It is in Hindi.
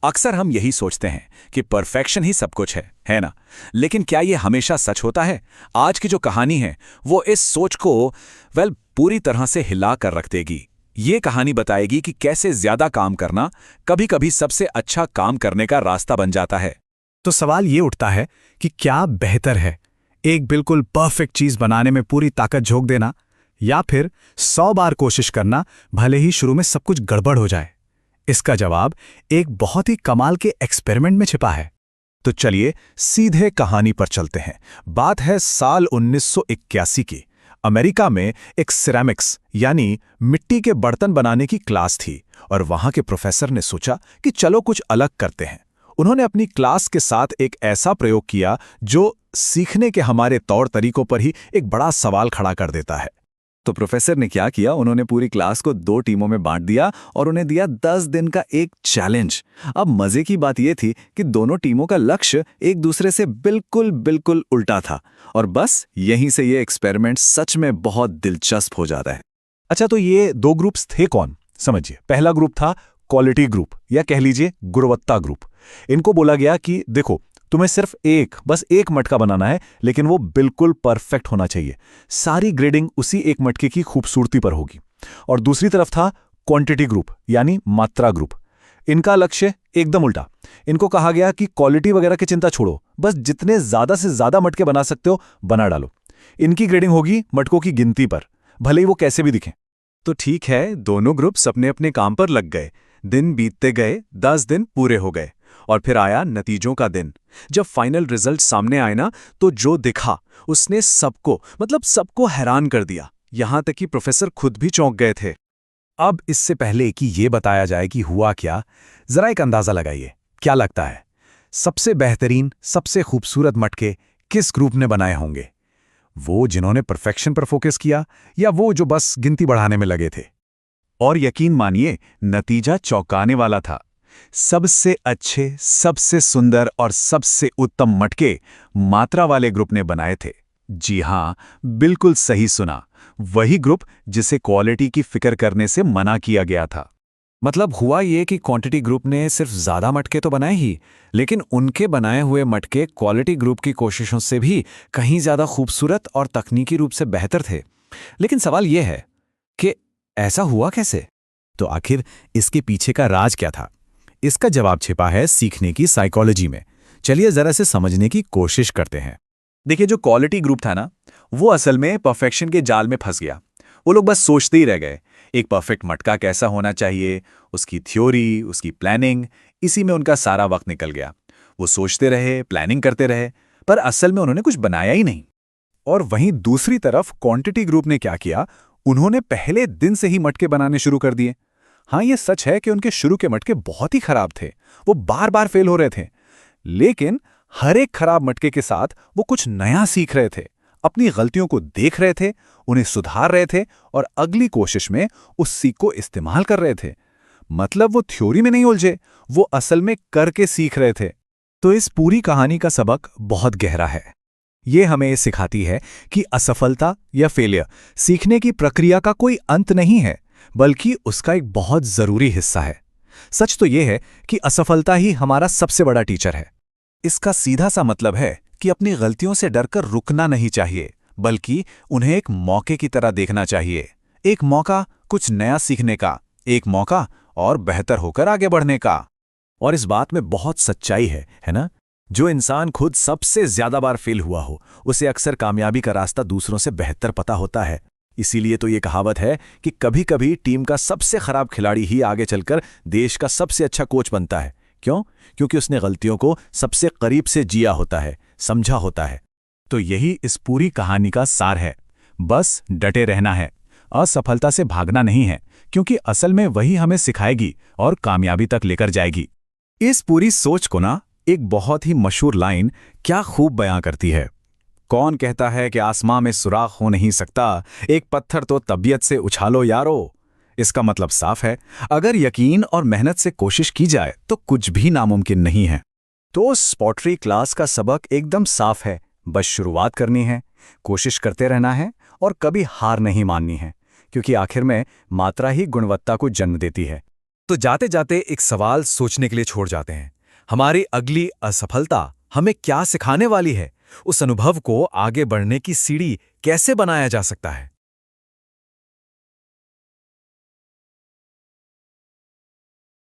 अक्सर हम यही सोचते हैं कि परफेक्शन ही सब कुछ है ना? लेकिन क्या ये हमेशा सच होता है? आज की जो कहानी है वो इस सोच को पूरी तरह से हिला कर रख देगी। ये कहानी बताएगी कि कैसे ज्यादा काम करना कभी-कभी सबसे अच्छा काम करने का रास्ता बन जाता है। तो सवाल ये उठता है कि क्या बेहतर है, एक बिल्कुल परफेक्ट चीज बनाने में पूरी ताकत झोंक देना, या फिर 100 बार कोशिश करना भले ही शुरू में सब कुछ गड़बड़ हो जाए? इसका जवाब एक बहुत ही कमाल के एक्सपेरिमेंट में छिपा है। तो चलिए सीधे कहानी पर चलते हैं। बात है साल 1981 की। अमेरिका में एक सिरेमिक्स यानी मिट्टी के बर्तन बनाने की क्लास थी और वहां के प्रोफेसर ने सोचा कि चलो कुछ अलग करते हैं। उन्होंने अपनी क्लास के साथ एक ऐसा प्रयोग किया जो सीखने के हमारे तौर तरीकों पर ही एक बड़ा सवाल खड़ा कर देता है। तो प्रोफेसर ने क्या किया, उन्होंने पूरी क्लास को 2 टीमों में बांट दिया और उन्हें दिया 10 दिन का एक चैलेंज। अब मजे की बात यह थी कि दोनों टीमों का लक्ष्य एक दूसरे से बिल्कुल उल्टा था और बस यहीं से ये एक्सपेरिमेंट सच में बहुत दिलचस्प हो जाता है। अच्छा, तो ये 2 ग्रुप्स थे कौन? समझिए, पहला ग्रुप था क्वालिटी ग्रुप या कह लीजिए गुणवत्ता ग्रुप। इनको बोला गया कि देखो, तुम्हें सिर्फ बस एक मटका बनाना है, लेकिन वो बिल्कुल परफेक्ट होना चाहिए। सारी ग्रेडिंग उसी एक मटके की खूबसूरती पर होगी। और दूसरी तरफ था क्वांटिटी ग्रुप यानी मात्रा ग्रुप। इनका लक्ष्य एकदम उल्टा। इनको कहा गया कि क्वालिटी वगैरह की चिंता छोड़ो, बस जितने ज्यादा से ज्यादा मटके बना सकते हो बना डालो। इनकी ग्रेडिंग होगी मटकों की गिनती पर, भले ही वो कैसे भी दिखें। तो ठीक है, दोनों ग्रुप्स अपने अपने काम पर लग गए। दिन बीतते गए, 10 दिन पूरे हो गए और फिर आया नतीजों का दिन। जब फाइनल रिजल्ट सामने आए ना, तो जो दिखा उसने सबको हैरान कर दिया। यहां तक कि प्रोफेसर खुद भी चौंक गए थे। अब इससे पहले कि ये बताया जाए कि हुआ क्या, जरा एक अंदाजा लगाइए। क्या लगता है, सबसे बेहतरीन, सबसे खूबसूरत मटके किस ग्रुप ने बनाए होंगे? वो जिन्होंने परफेक्शन पर फोकस किया, या वो जो बस गिनती बढ़ाने में लगे थे? और यकीन मानिए, नतीजा चौंकाने वाला था। सबसे अच्छे, सबसे सुंदर और सबसे उत्तम मटके मात्रा वाले ग्रुप ने बनाए थे। जी हां, बिल्कुल सही सुना। वही ग्रुप जिसे क्वालिटी की फिक्र करने से मना किया गया था। मतलब हुआ ये कि क्वांटिटी ग्रुप ने सिर्फ ज्यादा मटके तो बनाए ही, लेकिन उनके बनाए हुए मटके क्वालिटी ग्रुप की कोशिशों से भी कहीं ज्यादा खूबसूरत और तकनीकी रूप से बेहतर थे। लेकिन सवाल यह है कि ऐसा हुआ कैसे? तो आखिर इसके पीछे का राज क्या था? इसका जवाब छिपा है सीखने की साइकोलॉजी में। चलिए जरा से समझने की कोशिश करते हैं। देखिए, जो क्वालिटी ग्रुप था ना, वो असल में परफेक्शन के जाल में फंस गया। वो लोग बस सोचते ही रह गए, एक परफेक्ट मटका कैसा होना चाहिए, उसकी थ्योरी, उसकी प्लानिंग, इसी में उनका सारा वक्त निकल गया। वो सोचते रहे, प्लानिंग करते रहे, पर असल में उन्होंने कुछ बनाया ही नहीं। और वहीं दूसरी तरफ क्वांटिटी ग्रुप ने क्या किया, उन्होंने पहले दिन से ही मटके बनाने शुरू कर दिए। हाँ, ये सच है कि उनके शुरू के मटके बहुत ही खराब थे, वो बार बार फेल हो रहे थे। लेकिन हर एक खराब मटके के साथ वो कुछ नया सीख रहे थे, अपनी गलतियों को देख रहे थे, उन्हें सुधार रहे थे और अगली कोशिश में उस सीख को इस्तेमाल कर रहे थे। मतलब वो थ्योरी में नहीं उलझे, वो असल में करके सीख रहे थे। तो इस पूरी कहानी का सबक बहुत गहरा है। ये हमें ये सिखाती है कि असफलता या फेलियर सीखने की प्रक्रिया का कोई अंत नहीं है, बल्कि उसका एक बहुत जरूरी हिस्सा है। सच तो यह है कि असफलता ही हमारा सबसे बड़ा टीचर है। इसका सीधा सा मतलब है कि अपनी गलतियों से डरकर रुकना नहीं चाहिए, बल्कि उन्हें एक मौके की तरह देखना चाहिए। एक मौका कुछ नया सीखने का, एक मौका और बेहतर होकर आगे बढ़ने का। और इस बात में बहुत सच्चाई है ना? जो इंसान खुद सबसे ज्यादा बार फेल हुआ हो, उसे अक्सर कामयाबी का रास्ता दूसरों से बेहतर पता होता है। इसीलिए तो ये कहावत है कि कभी-कभी टीम का सबसे खराब खिलाड़ी ही आगे चलकर देश का सबसे अच्छा कोच बनता है। क्यों? क्योंकि उसने गलतियों को सबसे करीब से जिया होता है, समझा होता है। तो यही इस पूरी कहानी का सार है। बस डटे रहना है, असफलता से भागना नहीं है, क्योंकि असल में वही हमें सिखाएगी और कामयाबी तक लेकर जाएगी। इस पूरी सोच को ना एक बहुत ही मशहूर लाइन क्या खूब बयां करती है। कौन कहता है कि आसमां में सुराख हो नहीं सकता, एक पत्थर तो तबीयत से उछालो यारो। इसका मतलब साफ है, अगर यकीन और मेहनत से कोशिश की जाए तो कुछ भी नामुमकिन नहीं है। तो उस पॉटरी क्लास का सबक एकदम साफ है, बस शुरुआत करनी है, कोशिश करते रहना है और कभी हार नहीं माननी है, क्योंकि आखिर में मात्रा ही गुणवत्ता को जन्म देती है। तो जाते जाते एक सवाल सोचने के लिए छोड़ जाते हैं। हमारी अगली असफलता हमें क्या सिखाने वाली है? उस अनुभव को आगे बढ़ने की सीढ़ी कैसे बनाया जा सकता है?